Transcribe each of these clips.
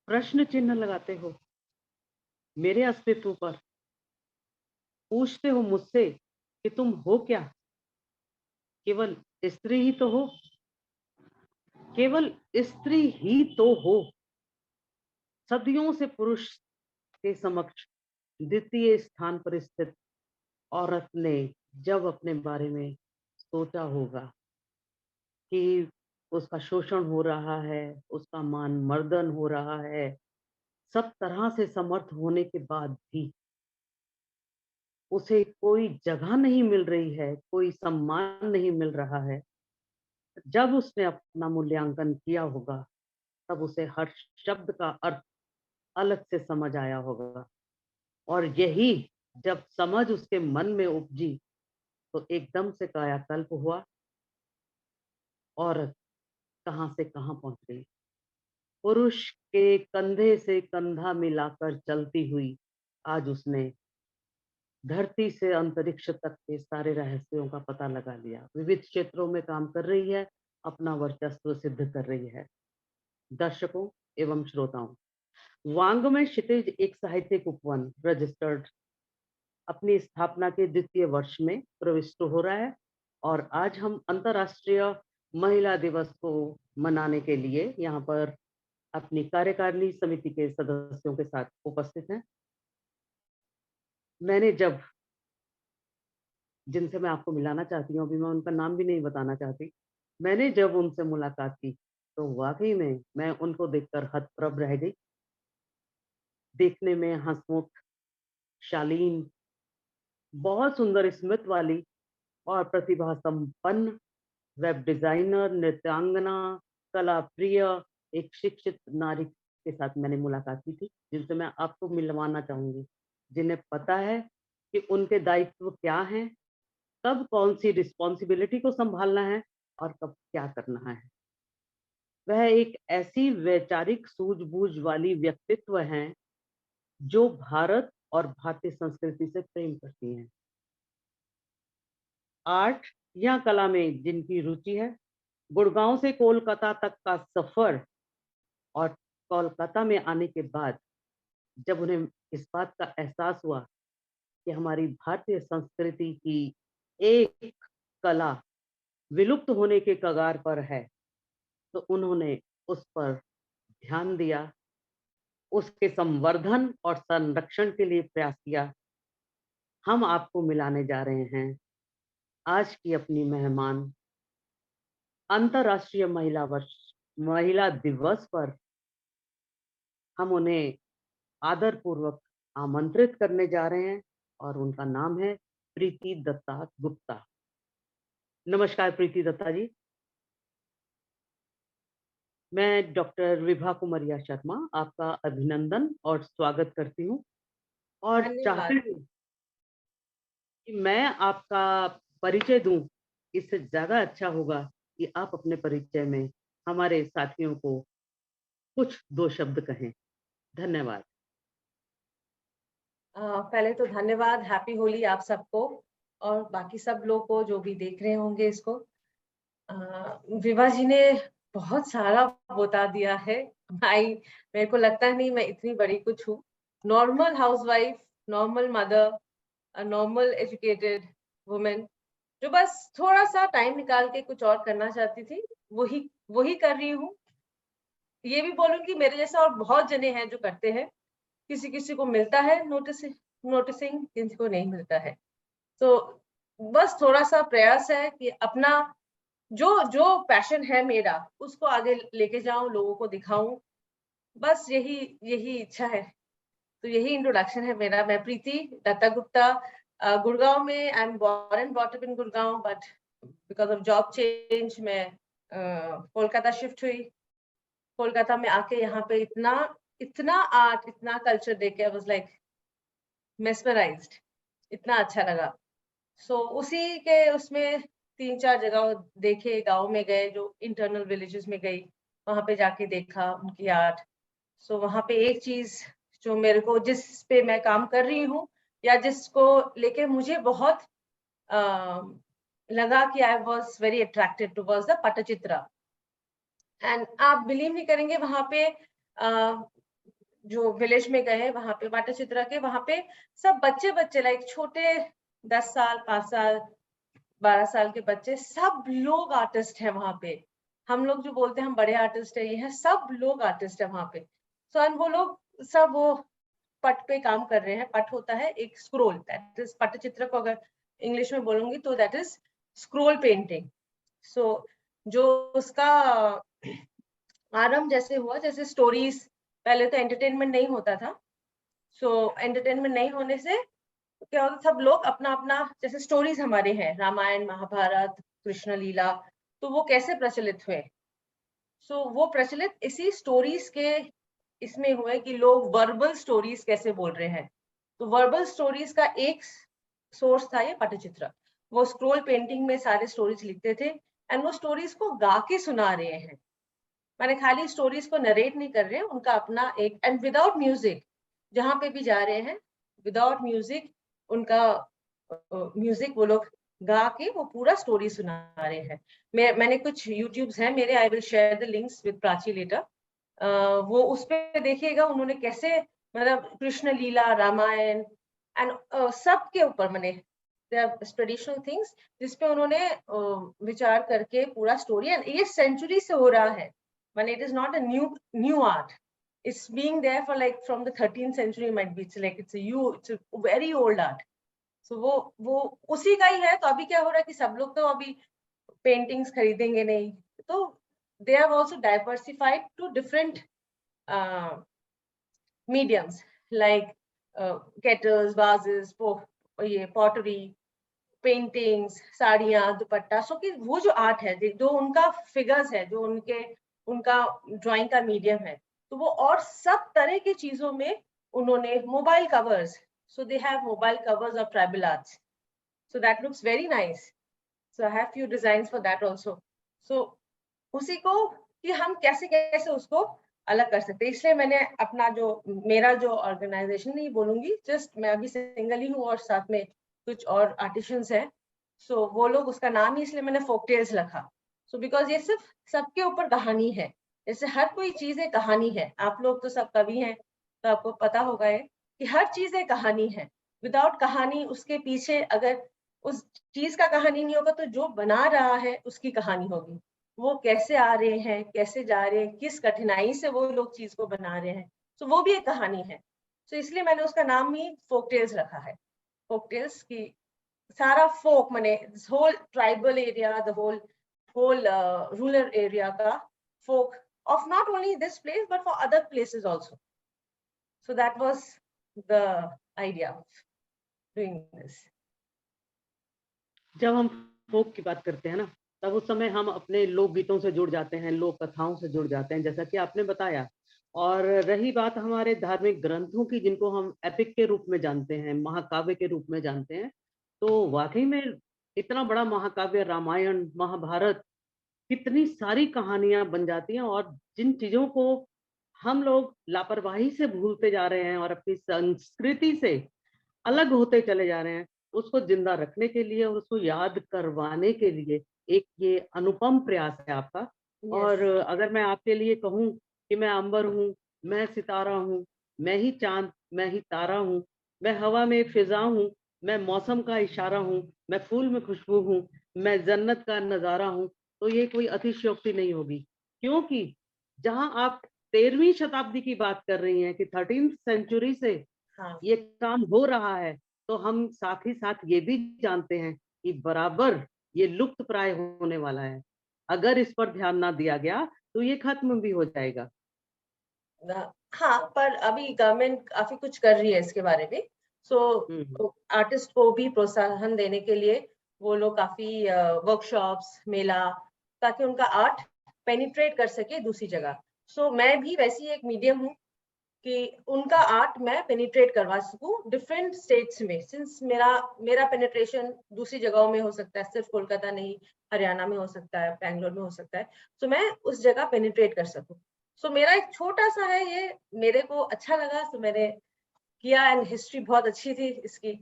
प्रश्न चिन्ह लगाते हो मेरे अस्तित्व पर, पूछते हो मुझसे कि तुम हो क्या? केवल स्त्री ही तो हो, केवल स्त्री ही तो हो। सदियों से पुरुष के समक्ष द्वितीय स्थान पर स्थित औरत ने जब अपने बारे में सोचा होगा कि उसका शोषण हो रहा है, उसका मान मर्दन हो रहा है, सब तरह से समर्थ होने के बाद भी उसे कोई जगह नहीं मिल रही है, कोई सम्मान नहीं मिल रहा है। जब उसने अपना मूल्यांकन किया होगा, तब उसे हर शब्द का अर्थ अलग से समझ आया होगा। और यही जब समझ उसके मन में उपजी, तो एकदम से कायाकल्प हुआ। औरत कहाँ से कहाँ पहुंच गई। पुरुष के कंधे से कंधा मिलाकर चलती हुई आज उसने धरती से अंतरिक्ष तक के सारे रहस्यों का पता लगा लिया। विविध क्षेत्रों में काम कर रही है, अपना वर्चस्व सिद्ध कर रही है। दर्शकों एवं श्रोताओं, वांग्मय क्षितिज एक साहित्यिक उपवन रजिस्टर्ड अपनी स्थापना के द्वितीय वर्ष में प्रविष्ट हो रहा है। और आज हम अंतर्राष्ट्रीय महिला दिवस को मनाने के लिए यहाँ पर अपनी कार्यकारिणी समिति के सदस्यों के साथ उपस्थित हैं। मैंने जब जिनसे मैं आपको मिलाना चाहती हूँ, अभी मैं उनका नाम भी नहीं बताना चाहती। मैंने जब उनसे मुलाकात की, तो वाक़ई में मैं उनको देखकर हतप्रभ रह गई। देखने में हँसमुख, शालीन, बहुत सुंदर स्मित वाली और प्रतिभा संपन्न वेब डिज़ाइनर, नृत्यांगना, कला प्रिय, एक शिक्षित नारी के साथ मैंने मुलाकात की थी, जिनसे मैं आपको मिलवाना चाहूँगी। जिन्हें पता है कि उनके दायित्व क्या हैं, कब कौन-सी रिस्पॉन्सिबिलिटी को सँभालना है और कब क्या करना है। वह एक ऐसी वैचारिक सूझबूझ वाली व्यक्तित्व हैं, जो भारत और भारतीय संस्कृति से प्रेम करती हैं। आर्ट या कला में जिनकी रुचि है, गुड़गाँव से कोलकाता तक का सफ़र और कोलकाता में आने के बाद जब उन्हें इस बात का एहसास हुआ कि हमारी भारतीय संस्कृति की एक कला विलुप्त होने के कगार पर है, तो उन्होंने उस पर ध्यान दिया, उसके संवर्धन और संरक्षण के लिए प्रयास किया। हम आपको मिलाने जा रहे हैं आज की अपनी मेहमान, अंतर्राष्ट्रीय महिला दिवस पर हम उन्हें आदरपूर्वक आमंत्रित करने जा रहे हैं और उनका नाम है प्रीति दत्ता गुप्ता। नमस्कार प्रीति दत्ता जी। मैं डॉक्टर विभा कुमारिया शर्मा आपका अभिनंदन और स्वागत करती हूँ और चाहती धन्यवाद। हूँ कि मैं आपका परिचय दूँ, इससे ज़्यादा अच्छा होगा कि आप अपने परिचय में हमारे साथियों को कुछ 2 शब्द कहें। धन्यवाद। पहले तो धन्यवाद, हैप्पी होली आप सबको और बाकी सब लोग को जो भी देख रहे होंगे इसको। अ, विभा जी ने बहुत सारा बता दिया है। आई मेरे को लगता नहीं मैं इतनी बड़ी कुछ हूँ। Normal housewife, normal mother, a normal educated woman जो बस थोड़ा-सा टाइम निकाल के कुछ और करना चाहती थी, वही वही कर रही हूँ। ये भी बोलूँगी मेरे जैसा और बहुत जने हैं जो करते हैं। किसी-किसी को मिलता है नोटिसिंग, किसी को नहीं मिलता है। तो बस थोड़ा-सा प्रयास है कि अपना जो जो पैशन है मेरा, उसको आगे लेके जाऊँ, लोगों को दिखाऊँ। बस यही यही इच्छा है। तो यही इंट्रोडक्शन है मेरा। मैं प्रीति दत्ता गुप्ता गुड़गाँव में I am born and brought up in Gurgaon but because of job change मैं कोलकाता शिफ्ट हुई। कोलकाता में आके यहाँ पे इतना इतना आर्ट, इतना कल्चर देख के आई वाज़ लाइक मेस्मराइज्ड, इतना अच्छा लगा। सो उसी के उसमें 3-4 जगह देखे, गाँव में गए, जो इंटरनल विलेजेस में गई, वहाँ पे जाके देखा उनकी आर्ट। सो वहाँ पे एक चीज़ जो मेरे को जिस पे मैं काम कर रही हूँ या जिसको लेके मुझे बहुत अ, लगा कि I was very attracted towards the Pattachitra. And आप बिलीव नहीं करेंगे वहाँ पे जो विलेज में गए वहां पे पट्टचित्रा के, वहां पे सब बच्चे लाइक छोटे 10 साल 5 साल 12 साल के बच्चे, सब लोग आर्टिस्ट हैं वहां पे। हम लोग जो बोलते हैं हम बड़े आर्टिस्ट है, ये है, सब लोग आर्टिस्ट है वहां पे। सो वो लोग सब वो पट पे काम कर रहे हैं। पट होता है एक स्क्रोल, दैट इज पट्टचित्र को अगर इंग्लिश में बोलूंगी तो दैट इज स्क्रोल पेंटिंग। सो जो उसका आरंभ जैसे हुआ, जैसे स्टोरीज, पहले तो एंटरटेनमेंट नहीं होता था। सो एंटरटेनमेंट नहीं होने से क्या होता, सब लोग अपना अपना, जैसे स्टोरीज हमारे हैं रामायण महाभारत कृष्ण लीला, तो वो कैसे प्रचलित हुए। सो वो प्रचलित इसी स्टोरीज के इसमें हुए कि लोग वर्बल स्टोरीज कैसे बोल रहे हैं। तो वर्बल स्टोरीज का एक सोर्स था ये पट्टचित्र। वो स्क्रोल पेंटिंग में सारे स्टोरीज लिखते थे एंड वो स्टोरीज को गा के सुना रहे हैं, मैंने खाली स्टोरीज को नरेट नहीं कर रहे हैं, उनका अपना एक, एंड विदाउट म्यूजिक, जहां पे भी जा रहे हैं विदाउट म्यूजिक, उनका म्यूजिक वो लोग गा के वो पूरा स्टोरी सुना रहे हैं। मैंने कुछ यूट्यूब्स हैं मेरे, I will share the links with Prachi later. वो उस पे देखिएगा उन्होंने कैसे, मतलब कृष्ण लीला रामायण एंड सबके ऊपर मैंने ट्रेडिशनल थिंग्स जिसपे उन्होंने विचार करके पूरा स्टोरी, एंड ये सेंचुरी से हो रहा है, but it is not a new art. It's being there for like from the 13th century might be. It's a very old art. So वो उसी का ही है। तो अभी क्या हो रहा है कि सब लोग तो अभी पेंटिंग्स खरीदेंगे नहीं, तो they have also diversified to different mediums like kettles, vases, ये pottery, पेंटिंग्स, साड़ियां, दुपट्टा। सो कि वो जो आर्ट है, जो उनका फिगर्स है, जो उनका ड्राइंग का मीडियम है, तो वो और सब तरह की चीजों में उन्होंने mobile covers, so they have mobile covers of tribal arts, so that looks very nice. So I have few designs for that also. So उसी को कि हम कैसे कैसे उसको अलग कर सकते हैं, इसलिए मैंने अपना जो मेरा जो ऑर्गेनाइजेशन नहीं बोलूंगी, जस्ट मैं अभी सिंगल ही हूँ और साथ में कुछ और आर्टिशियंस हैं। सो वो लोग, उसका नाम ही इसलिए मैंने फोक टेल्स रखा। सो बिकॉज ये सिर्फ सबके ऊपर कहानी है, जैसे हर कोई चीज एक कहानी है। आप लोग तो सब कवि हैं तो आपको पता होगा ये कि हर चीज एक कहानी है। विदाउट कहानी उसके पीछे, अगर उस चीज का कहानी नहीं होगा तो जो बना रहा है उसकी कहानी होगी। वो कैसे आ रहे हैं, कैसे जा रहे हैं, किस कठिनाई से वो लोग चीज को बना रहे हैं, तो वो भी एक कहानी है। तो इसलिए मैंने उसका नाम ही फोक टेल्स रखा है। फोक टेल्स की सारा फोक माने whole tribal area, the whole rural area का folk of not only this place but for other places also. So that was the idea of doing this. जब हम फोक की बात करते हैं ना, तब उस समय हम अपने लोकगीतों से जुड़ जाते हैं, लोक कथाओं से जुड़ जाते हैं, जैसा कि आपने बताया। और रही बात हमारे धार्मिक ग्रंथों की, जिनको हम एपिक के रूप में जानते हैं, महाकाव्य के रूप में जानते हैं, तो वाकई में इतना बड़ा महाकाव्य रामायण महाभारत, कितनी सारी कहानियां बन जाती हैं, और जिन चीजों को हम लोग लापरवाही से भूलते जा रहे हैं और अपनी संस्कृति से अलग होते चले जा रहे हैं, उसको जिंदा रखने के लिए और उसको याद करवाने के लिए एक ये अनुपम प्रयास है आपका। Yes. और अगर मैं आपके लिए कहूँ कि मैं अंबर हूँ, मैं सितारा हूँ, मैं ही चांद, मैं ही तारा हूँ, मैं हवा में फिजा हूँ, मैं मौसम का इशारा हूँ, मैं फूल में खुशबू हूँ, मैं जन्नत का नजारा हूँ, तो ये कोई अतिशयोक्ति नहीं होगी। क्योंकि जहां आप 13वीं शताब्दी की बात कर रही हैं कि 13th सेंचुरी से हाँ, ये काम हो रहा है, तो हम साथ ही साथ ये भी जानते हैं कि बराबर ये लुप्त प्राय होने वाला है। अगर इस पर ध्यान ना दिया गया तो ये खत्म भी हो जाएगा। हाँ, पर अभी गवर्नमेंट काफी कुछ कर रही है इसके बारे में। सो आर्टिस्ट को भी प्रोत्साहन देने के लिए वो लोग काफी वर्कशॉप्स, मेला, ताकि उनका आर्ट पेनिट्रेट कर सके दूसरी जगह। सो मैं भी वैसी एक मीडियम हूँ कि उनका आर्ट मैं पेनिट्रेट करवा सकूं डिफरेंट स्टेट्स में, सिंस मेरा पेनिट्रेशन दूसरी जगहों में हो सकता है, सिर्फ कोलकाता नहीं, हरियाणा में हो सकता है, बैंगलोर में हो सकता है। सो मैं उस जगह पेनिट्रेट कर सकूं। सो मेरा एक छोटा सा है ये, मेरे को अच्छा लगा तो मैंने किया, एंड हिस्ट्री बहुत अच्छी थी इसकी,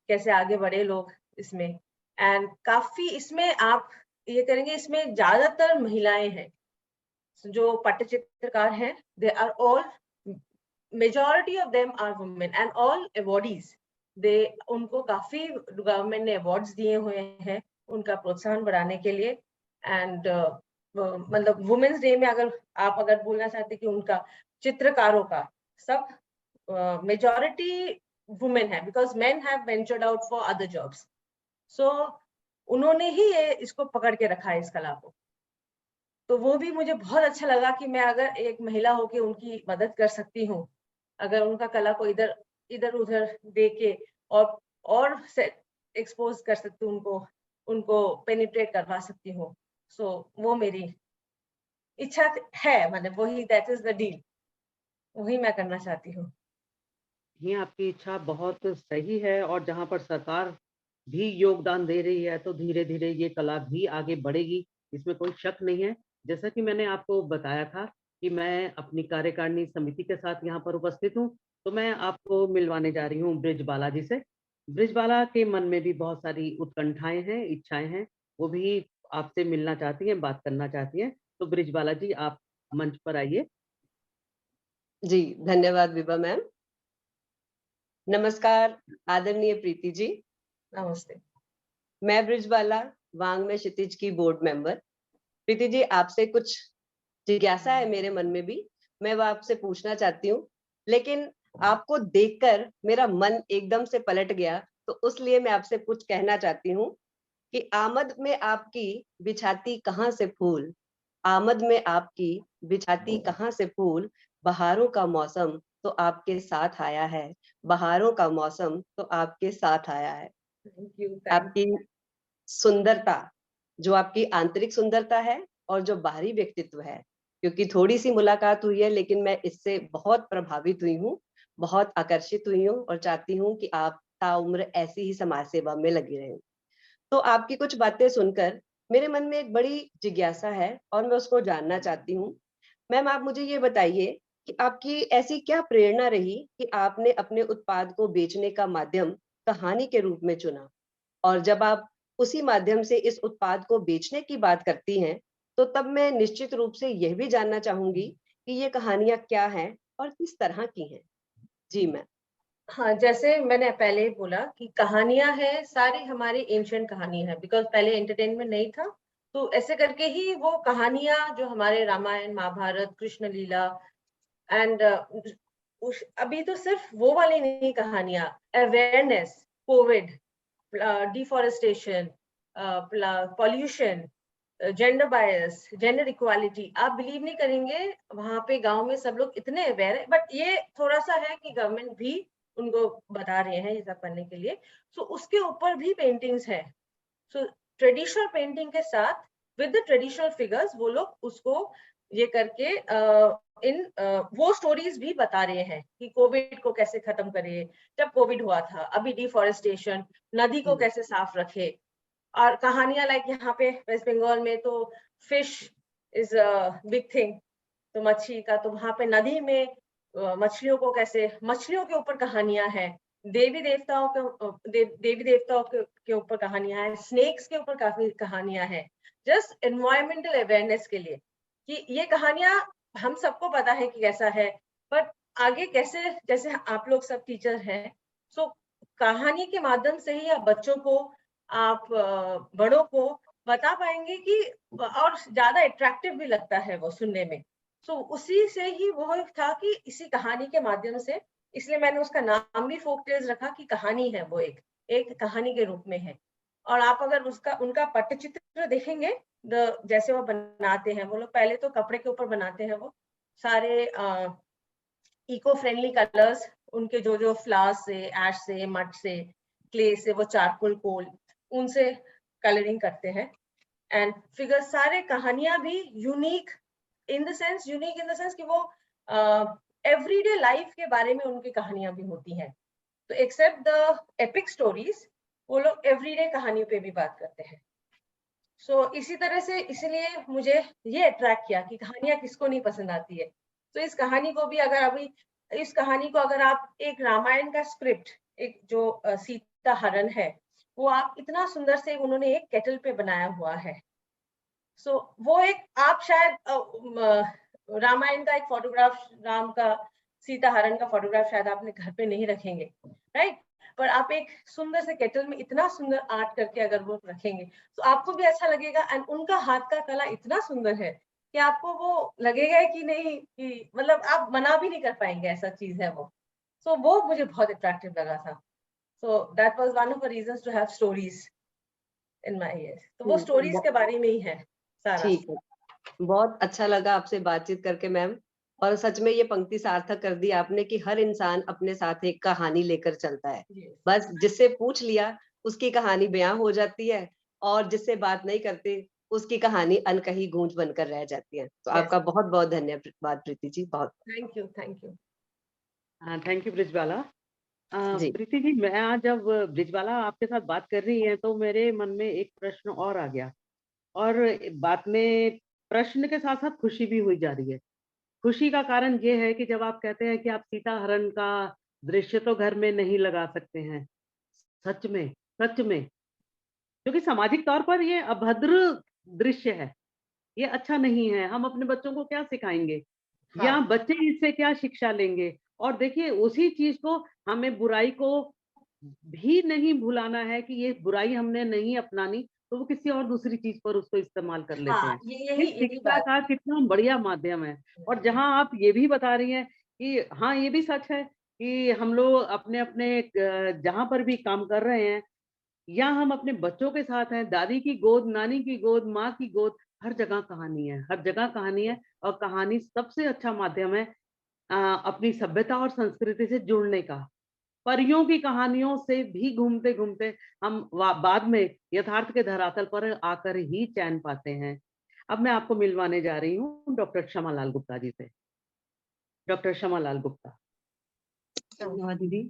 कैसे आगे बढ़े लोग इसमें। एंड काफी इसमें आप ये करेंगे, इसमें ज्यादातर महिलाएं हैं जो पट्टचित्रकार हैं, they are all majority of them are women and all awardees, they उनको काफी गवर्नमेंट ने अवार्ड्स दिए हुए हैं उनका प्रोत्साहन बढ़ाने के लिए। एंड मतलब वुमेन्स डे में अगर आप बोलना चाहते कि उनका चित्रकारों का सब मेजॉरिटी वुमेन है, because men have ventured out for other jobs. So उन्होंने ही ये इसको पकड़ के रखा है इस कला को। तो वो भी मुझे बहुत अच्छा लगा कि मैं अगर एक महिला होके उनकी मदद कर सकती हूँ, अगर उनका कला को इधर इधर उधर दे के और एक्सपोज कर सकती हूँ, उनको पेनिट्रेट करवा सकती हूँ। सो वो मेरी इच्छा है, मतलब वही, दैट इज द डील, वही मैं करना चाहती हूँ। ये आपकी इच्छा बहुत सही है और जहाँ पर सरकार भी योगदान दे रही है, तो धीरे-धीरे ये कला भी आगे बढ़ेगी, इसमें कोई शक नहीं है। जैसा कि मैंने आपको बताया था कि मैं अपनी कार्यकारिणी समिति के साथ यहाँ पर उपस्थित हूँ, तो मैं आपको मिलवाने जा रही हूँ बृजबाला जी से। बृजबाला के मन में भी बहुत सारी उत्कंठाएँ हैं, इच्छाएँ हैं, वो भी आपसे मिलना चाहती हैं, बात करना चाहती हैं। तो बृजबाला जी, आप मंच पर आइए। जी, धन्यवाद विभा मैम। नमस्कार आदरणीय प्रीति जी। नमस्ते। मैं बृजबाला, वांग्मय क्षितिज की बोर्ड मेंबर। प्रीति जी, आपसे कुछ जिज्ञासा है मेरे मन में भी, मैं वो आपसे पूछना चाहती हूँ, लेकिन आपको देखकर मेरा मन एकदम से पलट गया, तो इसलिए मैं आपसे कुछ कहना चाहती हूँ कि आमद में आपकी बिछाती कहाँ से फूल, आमद में आपकी बिछाती कहाँ से फूल, बहारों का मौसम तो आपके साथ आया है, बहारों का मौसम तो आपके साथ आया है। Thank you. आपकी सुंदरता, जो आपकी आंतरिक सुंदरता है और जो बाहरी व्यक्तित्व है, क्योंकि थोड़ी सी मुलाकात हुई है, लेकिन मैं इससे बहुत प्रभावित हुई हूँ, बहुत आकर्षित हुई हूँ और चाहती हूँ कि आप ताउम्र ऐसी ही समाज सेवा में लगी रहें। तो आपकी कुछ बातें सुनकर मेरे मन में एक बड़ी जिज्ञासा है और मैं उसको जानना चाहती हूँ। मैम, आप मुझे ये बताइए कि आपकी ऐसी क्या प्रेरणा रही कि आपने अपने उत्पाद को बेचने का माध्यम कहानी के रूप में चुना, और जब आप उसी माध्यम से इस उत्पाद को बेचने की बात करती हैं, तो तब मैं निश्चित रूप से यह भी जानना चाहूंगी कि ये कहानियां क्या हैं और किस तरह की हैं। जी मैम। हाँ, जैसे मैंने पहले ही बोला कि कहानियां हैं, सारी हमारी एंशिएंट कहानी है, बिकॉज पहले एंटरटेनमेंट नहीं था, तो ऐसे करके ही वो कहानियां जो हमारे रामायण, महाभारत, कृष्ण लीला एंड अभी तो सिर्फ वो वाली नहीं कहानियां, awareness, Covid, deforestation, pollution, gender bias, gender equality, आप बिलीव नहीं करेंगे, वहां पे गांव में सब लोग इतने अवेयर है, बट ये थोड़ा सा है कि गवर्नमेंट भी उनको बता रहे हैं ये सब करने के लिए। सो उसके ऊपर भी पेंटिंग्स है। सो ट्रेडिशनल पेंटिंग के साथ विद द ट्रेडिशनल फिगर्स वो लोग उसको ये करके वो स्टोरीज भी बता रहे हैं कि कोविड को कैसे खत्म करे, जब कोविड हुआ था, अभी डिफॉरेस्टेशन, नदी को कैसे साफ रखे, और कहानियां लाइक यहाँ पे वेस्ट बंगाल में तो fish is a big thing, तो मच्छी का, तो वहां पे नदी में मछलियों को कैसे, मछलियों के ऊपर कहानियां हैं, देवी देवताओं के देवी देवताओं के ऊपर कहानियां हैं, स्नेक्स के ऊपर काफी कहानियां हैं, जस्ट एनवायरमेंटल अवेयरनेस के लिए कि ये कहानियां हम सबको पता है कि कैसा है, बट आगे कैसे, जैसे आप लोग सब टीचर हैं, सो कहानी के माध्यम से ही आप बच्चों को, आप बड़ों को बता पाएंगे कि, और ज्यादा अट्रैक्टिव भी लगता है वो सुनने में। सो उसी से ही वो था कि इसी कहानी के माध्यम से, इसलिए मैंने उसका नाम भी फोक टेल्स रखा कि कहानी है वो, एक कहानी के रूप में है। और आप अगर उसका उनका पट्टचित्र देखेंगे, जैसे वो बनाते हैं, वो लोग पहले तो कपड़े के ऊपर बनाते हैं, वो सारे इको फ्रेंडली कलर्स, उनके जो जो फ्लावर्स से, एश से, मड से, क्ले से, वो चारकोल कोल, उनसे कलरिंग करते हैं। एंड फिगर सारे कहानियां भी यूनिक इन द सेंस कि वो एवरीडे लाइफ के बारे में उनकी कहानियां भी होती हैं। तो एक्सेप्ट द एपिक स्टोरीज, वो लोग एवरीडे कहानियों पे भी बात करते हैं। सो इसी तरह से, इसलिए मुझे ये अट्रैक्ट किया कि कहानियां किसको नहीं पसंद आती है। तो इस कहानी को भी इस कहानी को अगर आप एक रामायण का स्क्रिप्ट, एक जो सीता हरण है, वो आप इतना सुंदर से उन्होंने एक केटल पे बनाया हुआ है। सो वो एक, आप शायद रामायण का एक फोटोग्राफ राम का सीता हरण का फोटोग्राफ शायद आपने घर पे नहीं रखेंगे, राइट? पर आप एक सुंदर से केटल में इतना सुंदर आर्ट करके अगर वो रखेंगे तो आपको भी अच्छा लगेगा। एंड उनका हाथ का कला इतना सुंदर है कि आपको वो लगेगा कि नहीं, कि मतलब आप मना भी नहीं कर पाएंगे, ऐसा चीज है वो। सो वो मुझे बहुत अट्रैक्टिव लगा था। So that was one of the reasons to have stories in my year. तो वो स्टोरीज के बारे में ही है सारा। ठीक है, बहुत अच्छा लगा आपसे बातचीत करके मैम। और सच में ये पंक्ति सार्थक कर दी आपने कि हर इंसान अपने साथ एक कहानी लेकर चलता है। Yes. बस जिससे पूछ लिया उसकी कहानी बयां हो जाती है, और जिससे बात नहीं करते उसकी कहानी अनकही गूंज बनकर रह जाती है। तो Yes. आपका बहुत बहुत धन्यवाद प्रीति जी, बहुत। Thank you, thank you. Thank you Brijbala. जी प्रीति जी, मैं आज जब ब्रिजबाला आपके साथ बात कर रही है तो मेरे मन में एक प्रश्न और आ गया, और बात में प्रश्न के साथ साथ खुशी भी हुई जा रही है। खुशी का कारण ये है कि जब आप कहते हैं कि आप सीता हरण का दृश्य तो घर में नहीं लगा सकते हैं, सच में, सच में, क्योंकि सामाजिक तौर पर ये अभद्र दृश्य है, ये अच्छा नहीं है। हम अपने बच्चों को क्या सिखाएंगे, या हाँ बच्चे इससे क्या शिक्षा लेंगे? और देखिए, उसी चीज को, हमें बुराई को भी नहीं भुलाना है कि ये बुराई हमने नहीं अपनानी, तो वो किसी और दूसरी चीज पर उसको इस्तेमाल कर लेते हाँ, हैं। यही ये यही शिक्षा बात का कितना बढ़िया माध्यम है। और जहाँ आप ये भी बता रही हैं कि हाँ, ये भी सच है कि हम लोग अपने अपने जहाँ पर भी काम कर रहे हैं, या हम अपने बच्चों के साथ हैं, दादी की गोद, नानी की गोद, माँ की गोद, हर जगह कहानी है, हर जगह कहानी है। और कहानी सबसे अच्छा माध्यम है अपनी सभ्यता और संस्कृति से जुड़ने का। परियों की कहानियों से भी घूमते घूमते हम बाद में यथार्थ के धरातल पर आकर ही चैन पाते हैं। अब मैं आपको मिलवाने जा रही हूँ डॉक्टर क्षमा लाल गुप्ता जी से। डॉक्टर क्षमा लाल गुप्ता। धन्यवाद दीदी।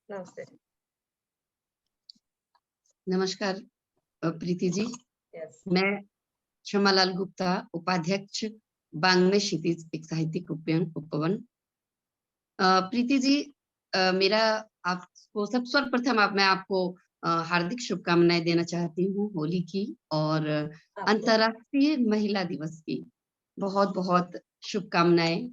नमस्ते। नमस्कार प्रीति जी, यस। मैं क्षमा लाल गुप्ता, उपाध्यक्ष बांग्ने क्षितिज, एक साहित्यिक उपवन। प्रीति जी, मेरा आपको सर्वप्रथम मैं आपको हार्दिक शुभकामनाएं देना चाहती हूँ होली की, और अंतर्राष्ट्रीय महिला दिवस की बहुत बहुत शुभकामनाएं।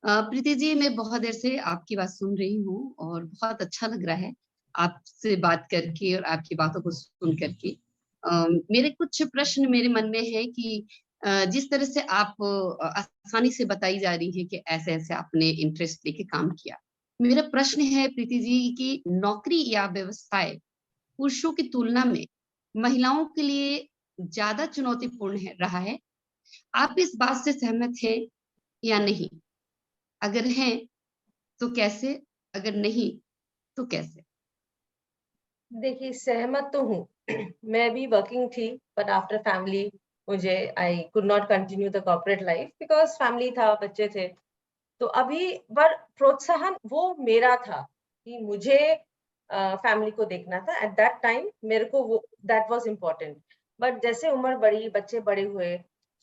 प्रीति जी, मैं बहुत देर से आपकी बात सुन रही हूँ और बहुत अच्छा लग रहा है आपसे बात करके और आपकी बातों को सुन करके। मेरे कुछ प्रश्न मेरे मन में है कि जिस तरह से आप आसानी से बताई जा रही है कि ऐसे ऐसे आपने इंटरेस्ट लेके काम किया। मेरा प्रश्न है प्रीति जी कि नौकरी या व्यवसाय पुरुषों की तुलना में महिलाओं के लिए ज्यादा चुनौतीपूर्ण रहा है। आप इस बात से सहमत हैं या नहीं? अगर हैं तो कैसे, अगर नहीं तो कैसे? देखिए, सहमत तो हूँ। मैं भी वर्किंग थी, बट आफ्टर फैमिली मुझे I could not continue the corporate life because family था, बच्चे थे। तो अभी पर प्रोत्साहन वो मेरा था कि मुझे फैमिली को देखना था एट दैट टाइम, मेरे को वो दैट वाज इम्पोर्टेंट। बट जैसे उम्र बढ़ी, बच्चे बड़े हुए,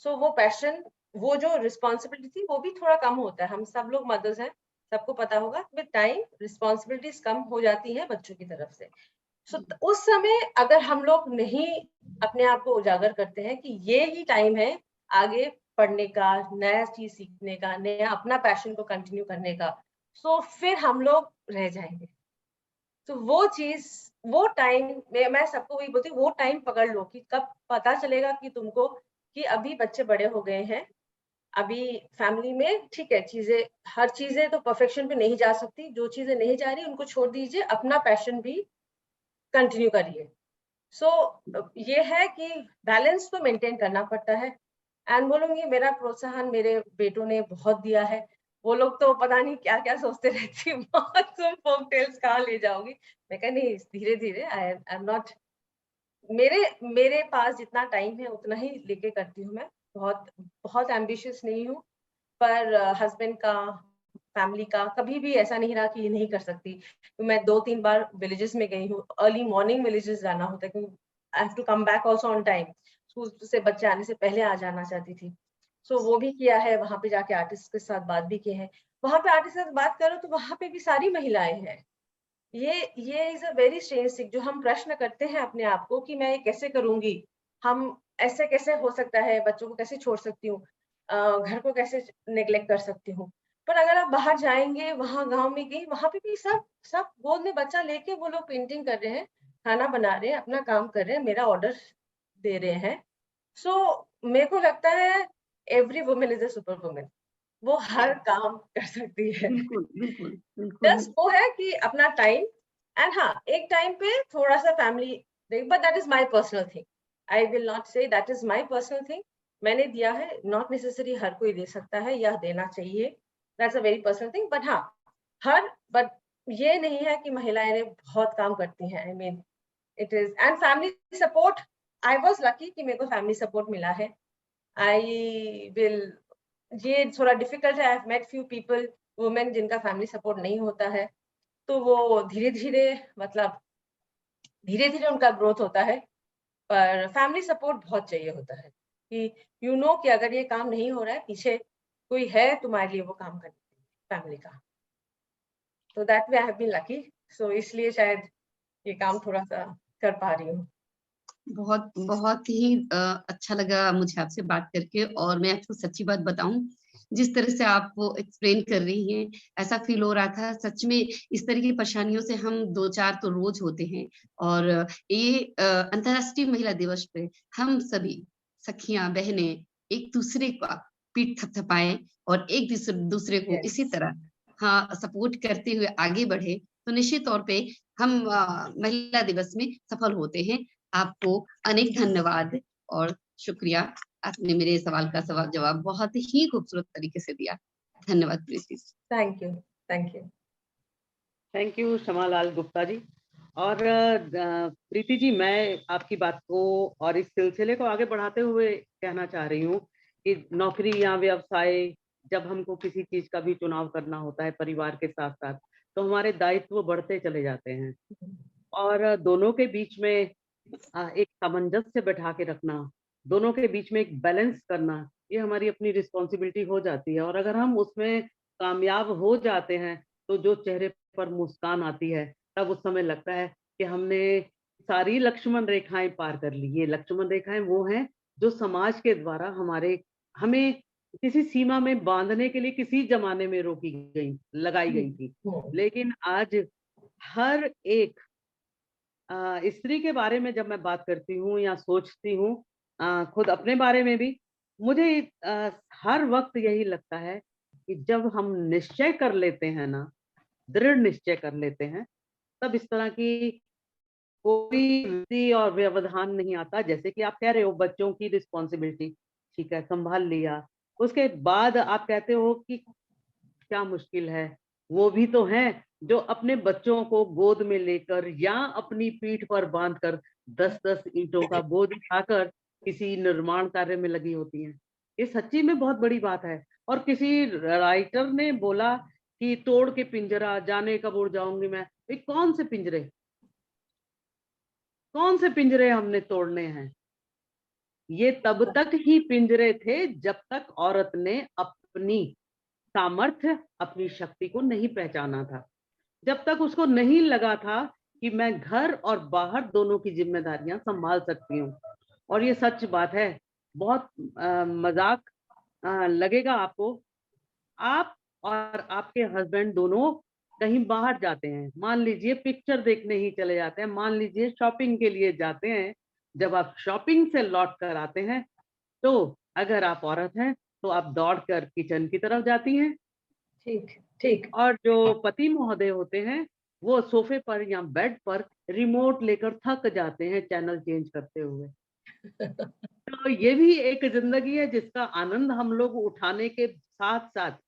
सो वो पैशन, वो जो रिस्पॉन्सिबिलिटी थी वो भी थोड़ा कम होता है। हम सब लोग मदर्स हैं, सबको पता होगा विद टाइम रिस्पॉन्सिबिलिटीज कम हो जाती है बच्चों की तरफ से। उस समय अगर हम लोग नहीं अपने आप को उजागर करते हैं कि ये ही टाइम है आगे पढ़ने का, नया चीज सीखने का, नया अपना पैशन को कंटिन्यू करने का, तो फिर हम लोग रह जाएंगे। तो वो चीज, वो टाइम मैं सबको वही बोलती हूँ, वो टाइम पकड़ लो कि कब पता चलेगा कि तुमको कि अभी बच्चे बड़े हो गए हैं, अभी फैमिली में ठीक है, चीजें, हर चीजें तो परफेक्शन पे नहीं जा सकती, जो चीजें नहीं जा रही उनको छोड़ दीजिए, अपना पैशन भी कंटिन्यू करिए। सो ये है कि बैलेंस तो मेंटेन करना पड़ता है। एंड बोलूंगी मेरा प्रोत्साहन मेरे बेटों ने बहुत दिया है। वो लोग तो पता नहीं क्या क्या सोचते रहती है, तुम फोक टेल्स कहाँ ले जाओगी। मैं कहा नहीं, धीरे धीरे, आई एम नॉट, मेरे मेरे पास जितना टाइम है उतना ही लेके करती हूँ मैं। बहुत बहुत एम्बिशियस नहीं हूँ, पर हस्बैंड का, फैमिली का कभी भी ऐसा नहीं रहा कि ये नहीं कर सकती। तो मैं 2-3 बार विलेजेस में गई हूँ, अर्ली मॉर्निंग विलेजेस जाना होता है क्योंकि I have to come back also on time. School से बच्चे आने से पहले आ जाना चाहती थी। सो वो भी किया है, वहां पे जाके आर्टिस्ट के साथ बात भी की है। वहां पे आर्टिस्ट के साथ बात करो तो वहां पे भी सारी महिलाएं हैं। ये is a very strange thing, जो हम प्रश्न करते हैं अपने आप को कि मैं ये कैसे करूंगी, हम ऐसे कैसे हो सकता है, बच्चों को कैसे छोड़ सकती हूँ, घर को कैसे नेग्लेक्ट कर सकती हूँ। पर अगर आप बाहर जाएंगे, वहां गांव में गई, वहां पे भी सब गोद में बच्चा लेके वो लोग पेंटिंग कर रहे हैं, खाना बना रहे हैं, अपना काम कर रहे हैं, मेरा ऑर्डर दे रहे हैं। सो मेरे को लगता है every women is a super women, वो हर काम कर सकती है। बिल्कुल, बिल्कुल, बिल्कुल। बस वो है कि अपना टाइम, एंड हाँ, एक टाइम पे थोड़ा सा family, but that is my personal thing, I will not say that is my personal thing. मैंने दिया है, नॉट नेसेसरी हर कोई दे सकता है या देना चाहिए, that's a very personal thing. But हाँ, बट ये नहीं है कि महिलाएं बहुत काम करती हैं, I mean it is, and family support, I was lucky कि मेरे को फैमिली सपोर्ट मिला है। आई विल, ये थोड़ा डिफिकल्ट है, I have met few people, women जिनका फैमिली सपोर्ट नहीं होता है, तो वो धीरे धीरे, मतलब धीरे धीरे उनका ग्रोथ होता है। पर फैमिली सपोर्ट बहुत चाहिए होता है कि यू नो कि अगर ये काम नहीं हो रहा है, पीछे कोई है तुम्हारे लिए वो काम करने फैमिली का। तो that way I have been lucky, so इसलिए शायद ये काम थोड़ा सा कर पा रही हूँ। बहुत बहुत ही अच्छा लगा मुझे आपसे बात करके। और मैं आपको सच्ची बात बताऊं, जिस तरह से आप वो एक्सप्लेन कर रही हैं, ऐसा फील हो रहा था सच में इस तरह की परेशानियों से हम 2-4 तो रोज होते हैं। और ये अंतर्राष्ट्रीय महिला दिवस पे हम सभी सखियां बहनें एक दूसरे का पीठ थपथपाएं और एक दूसरे को इसी तरह हाँ सपोर्ट करते हुए आगे बढ़े, तो निश्चित तौर पे हम महिला दिवस में सफल होते हैं। आपको अनेक धन्यवाद और शुक्रिया। आपने मेरे सवाल का जवाब बहुत ही खूबसूरत तरीके से दिया। धन्यवाद Preeti. Thank you, thank you. Thank you Shamlal Gupta ji. और प्रीति जी, मैं आपकी बात को और इस सिलसिले को आगे बढ़ाते हुए कहना चाह रही हूँ कि नौकरी या व्यवसाय, जब हमको किसी चीज का भी चुनाव करना होता है परिवार के साथ साथ, तो हमारे दायित्व बढ़ते चले जाते हैं। और दोनों के बीच में एक सामंजस्य बैठा के रखना, दोनों के बीच में एक बैलेंस करना, ये हमारी अपनी रिस्पॉन्सिबिलिटी हो जाती है। और अगर हम उसमें कामयाब हो जाते हैं, तो जो चेहरे पर मुस्कान आती है, तब उस समय लगता है कि हमने सारी लक्ष्मण रेखाएं पार कर ली। ये लक्ष्मण रेखाएं वो हैं जो समाज के द्वारा हमें किसी सीमा में बांधने के लिए किसी जमाने में लगाई गई थी। लेकिन आज हर एक स्त्री के बारे में जब मैं बात करती हूँ या सोचती हूँ, खुद अपने बारे में भी, मुझे हर वक्त यही लगता है कि जब हम निश्चय कर लेते हैं ना, दृढ़ निश्चय कर लेते हैं, तब इस तरह की कोई विधि और व्यवधान नहीं आता। जैसे कि आप कह रहे हो, बच्चों की रिस्पॉन्सिबिलिटी, ठीक है, संभाल लिया, उसके बाद आप कहते हो कि क्या मुश्किल है। वो भी तो हैं जो अपने बच्चों को गोद में लेकर या अपनी पीठ पर बांधकर 10-10 ईंटों का बोझ उठाकर किसी निर्माण कार्य में लगी होती हैं। ये सच्ची में बहुत बड़ी बात है। और किसी राइटर ने बोला कि तोड़ के पिंजरा जाने कब उड़ जाऊंगी मैं। ये कौन से पिंजरे हमने तोड़ने हैं? ये तब तक ही पिंजरे थे जब तक औरत ने अपनी सामर्थ्य, अपनी शक्ति को नहीं पहचाना था। जब तक उसको नहीं लगा था कि मैं घर और बाहर दोनों की जिम्मेदारियां संभाल सकती हूँ। और ये सच बात है। बहुत मजाक लगेगा आपको। आप और आपके हस्बैंड दोनों कहीं बाहर जाते हैं, मान लीजिए पिक्चर देखने ही चले जाते हैं, मान लीजिए शॉपिंग के लिए जाते हैं। जब आप शॉपिंग से लौट कर आते हैं, तो अगर आप औरत हैं तो आप दौड़कर किचन की तरफ जाती हैं। ठीक ठीक। और जो पति महोदय होते हैं, वो सोफे पर या बेड पर रिमोट लेकर थक जाते हैं चैनल चेंज करते हुए। तो ये भी एक जिंदगी है जिसका आनंद हम लोग उठाने के साथ साथ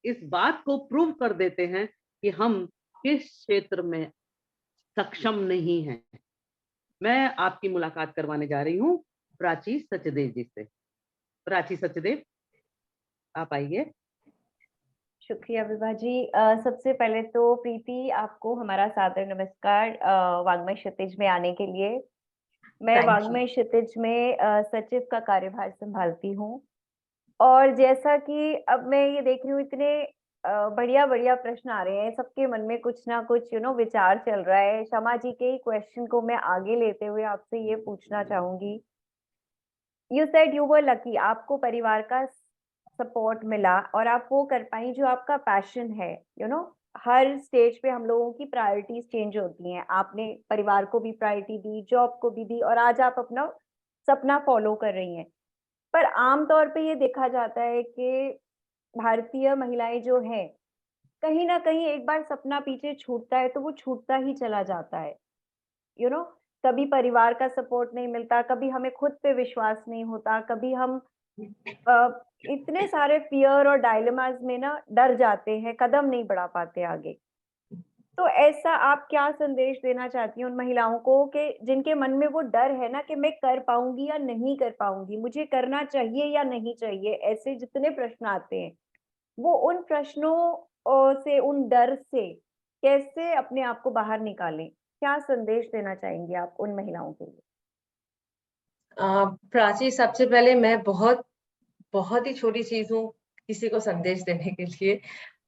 इस बात को प्रूव कर देते हैं कि हम किस क्षेत्र में सक्षम नहीं हैं। मैं आपकी मुलाकात करवाने जा रही हूँ प्राची सचदेव जी से। प्राची सचदेव, आप आइए। शुक्रिया विभा जी। सबसे पहले तो प्रीति, आपको हमारा सादर नमस्कार वाङ्मय क्षितिज में आने के लिए। मैं Thank you. वाङ्मय क्षितिज में सचिव का कार्यभार संभालती हूँ। और जैसा कि अब मैं ये देख रही हूँ, इतने बढ़िया बढ़िया प्रश्न आ रहे हैं, सबके मन में कुछ ना कुछ विचार चल रहा है। शमा जी के ही क्वेश्चन को मैं आगे लेते हुए आपसे ये पूछना चाहूंगी। You said you were lucky, आपको परिवार का सपोर्ट मिला और आप वो कर पाई जो आपका पैशन है, हर स्टेज पे हम लोगों की प्रायोरिटीज चेंज होती हैं। आपने परिवार को भी प्रायोरिटी दी, जॉब को भी दी, और आज आप अपना सपना फॉलो कर रही हैं। पर आमतौर पे ये देखा जाता है कि भारतीय महिलाएं जो हैं, कहीं ना कहीं एक बार सपना पीछे छूटता है तो वो छूटता ही चला जाता है। यू नो कभी परिवार का सपोर्ट नहीं मिलता, कभी हमें खुद पे विश्वास नहीं होता, कभी हम अ, इतने सारे फियर और डायलेमास में ना डर जाते हैं, कदम नहीं बढ़ा पाते आगे। तो ऐसा आप क्या संदेश देना चाहती हैं उन महिलाओं को कि जिनके मन में वो डर है ना कि मैं कर पाऊंगी या नहीं कर पाऊंगी, मुझे करना चाहिए या नहीं चाहिए, ऐसे जितने प्रश्न आते हैं, वो उन प्रश्नों से, उन डर से कैसे अपने आप को बाहर निकालें? क्या संदेश देना चाहेंगी आप उन महिलाओं के लिए? प्राची, सबसे पहले मैं बहुत बहुत ही छोटी चीज हूँ किसी को संदेश देने के लिए।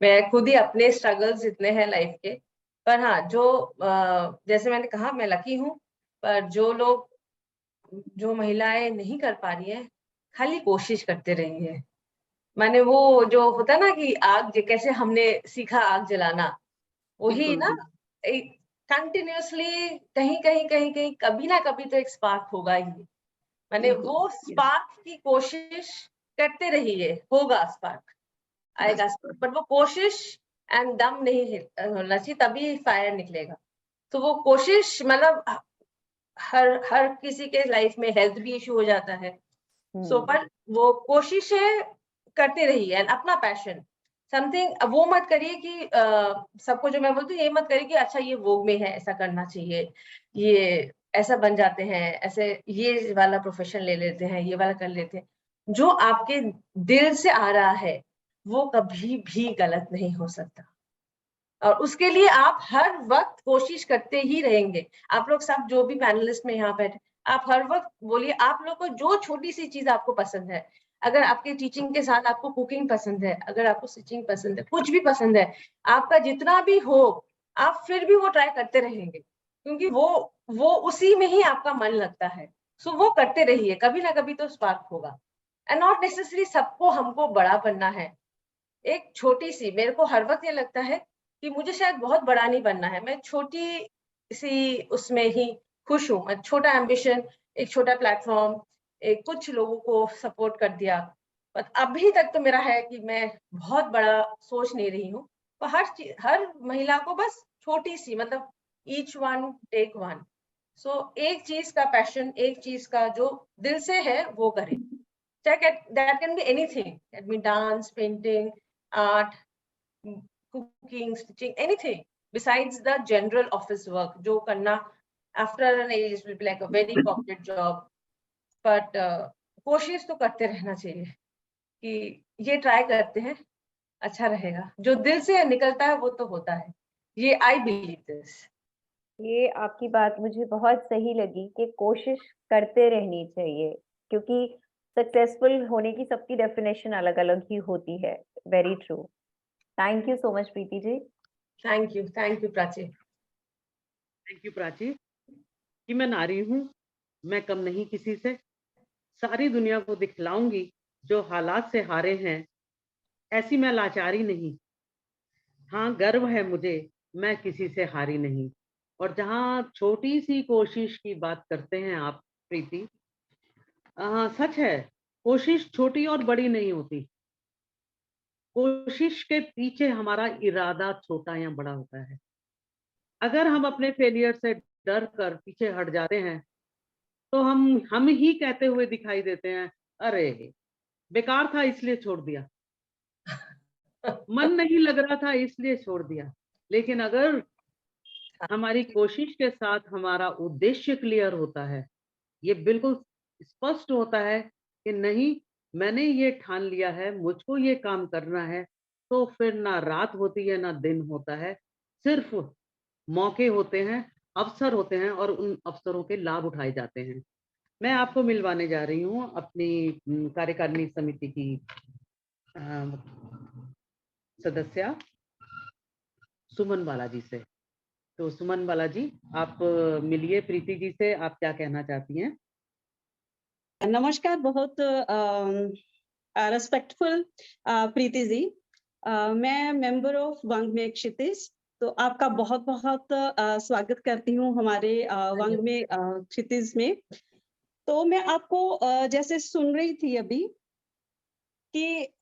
मैं खुद ही अपने स्ट्रगल्स इतने हैं लाइफ के। पर हाँ, जैसे मैंने कहा, मैं लकी हूँ। पर जो महिलाएं नहीं कर पा रही है, खाली कोशिश करते रही है। मैंने वो जो होता है ना कि कैसे हमने सीखा आग जलाना, वही बिल्कुल ना, जी। कंटिन्यूअसली कहीं कहीं कहीं कहीं कभी ना कभी तो एक स्पार्क होगा ही। मैंने बिल्कुल। वो स्पार्क की कोशिश करते रहिए, होगा स्पार्क, आएगा स्पार्क, पर वो कोशिश एंड दम नहीं होना चाहिए, तभी फायर निकलेगा। तो वो कोशिश, मतलब हर हर किसी के लाइफ में हेल्थ भी इशू हो जाता है। पर वो कोशिशें करते रहिए एंड अपना पैशन समथिंग, वो मत करिए कि सबको जो मैं बोलती हूँ, ये मत करिए कि अच्छा ये वोग में है, ऐसा करना चाहिए, ये ऐसा बन जाते हैं, ऐसे ये वाला प्रोफेशन ले लेते हैं, ये वाला कर लेते हैं। जो आपके दिल से आ रहा है वो कभी भी गलत नहीं हो सकता, और उसके लिए आप हर वक्त कोशिश करते ही रहेंगे। आप लोग सब जो भी पैनलिस्ट में यहाँ बैठे, आप हर वक्त बोलिए, आप लोग को जो छोटी सी चीज आपको पसंद है, अगर आपके टीचिंग के साथ आपको कुकिंग पसंद है, अगर आपको स्टिचिंग पसंद है, कुछ भी पसंद है, आपका जितना भी हो, आप फिर भी वो ट्राई करते रहेंगे, क्योंकि वो उसी में ही आपका मन लगता है। सो वो करते रहिए, कभी ना कभी तो स्पार्क होगा। एंड नॉट नेसेसरी सबको हमको बड़ा बनना है। एक छोटी सी, मेरे को हर वक्त ये लगता है कि मुझे शायद बहुत बड़ा नहीं बनना है, मैं छोटी सी उसमें ही खुश हूँ। मैं छोटा एम्बिशन, एक छोटा प्लेटफॉर्म, एक कुछ लोगों को सपोर्ट कर दिया। पर अभी तक तो मेरा है कि मैं बहुत बड़ा सोच नहीं रही हूँ। पर हर महिला को बस छोटी सी, मतलब ईच वन टेक वन। एक चीज का पैशन, एक चीज का जो दिल से है वो करे। That can be anything. That can be dance, painting, art, cooking, stitching, anything besides the general office work. जो करना after an age will be like a very corporate job. But कोशिश तो करते रहना चाहिए कि ये ट्राई करते हैं, अच्छा रहेगा। जो दिल से निकलता है वो तो होता है। ये I believe this. ये आपकी बात मुझे बहुत सही लगी कि कोशिश करते रहनी चाहिए, क्योंकि सक्सेसफुल होने की सबकी डेफिनेशन अलग-अलग ही होती है। Very true. Thank you so much Preeti ji. Thank you Prachi. Thank you Prachi. कि मैं नारी हूँ, मैं कम नहीं किसी से, सारी दुनिया को दिखलाऊंगी जो हालात से हारे हैं, ऐसी मैं लाचारी नहीं। हाँ, गर्व है मुझे, मैं किसी से हारी नहीं। और जहाँ छोटी सी कोशिश की बात करते हैं आप प्रीति, सच है, कोशिश छोटी और बड़ी नहीं होती। कोशिश के पीछे हमारा इरादा छोटा या बड़ा होता है। अगर हम अपने फेलियर से डर कर पीछे हट जाते हैं, तो हम ही कहते हुए दिखाई देते हैं, अरे बेकार था इसलिए छोड़ दिया, मन नहीं लग रहा था इसलिए छोड़ दिया। लेकिन अगर हमारी कोशिश के साथ हमारा उद्देश्य क्लियर होता है, ये बिल्कुल स्पष्ट होता है कि नहीं, मैंने ये ठान लिया है, मुझको ये काम करना है, तो फिर ना रात होती है ना दिन होता है, सिर्फ मौके होते हैं, अवसर होते हैं, और उन अवसरों के लाभ उठाए जाते हैं। मैं आपको मिलवाने जा रही हूँ अपनी कार्यकारिणी समिति की सदस्य सुमन बालाजी से। तो सुमन बालाजी, आप मिलिए प्रीति जी से, आप क्या कहना चाहती हैं? नमस्कार। बहुत रेस्पेक्टफुल प्रीति जी, मैं मेंबर ऑफ वांग्मे क्षितिज, तो आपका बहुत बहुत स्वागत करती हूँ हमारे वांग्मे क्षितिज में। तो मैं आपको जैसे सुन रही थी अभी कि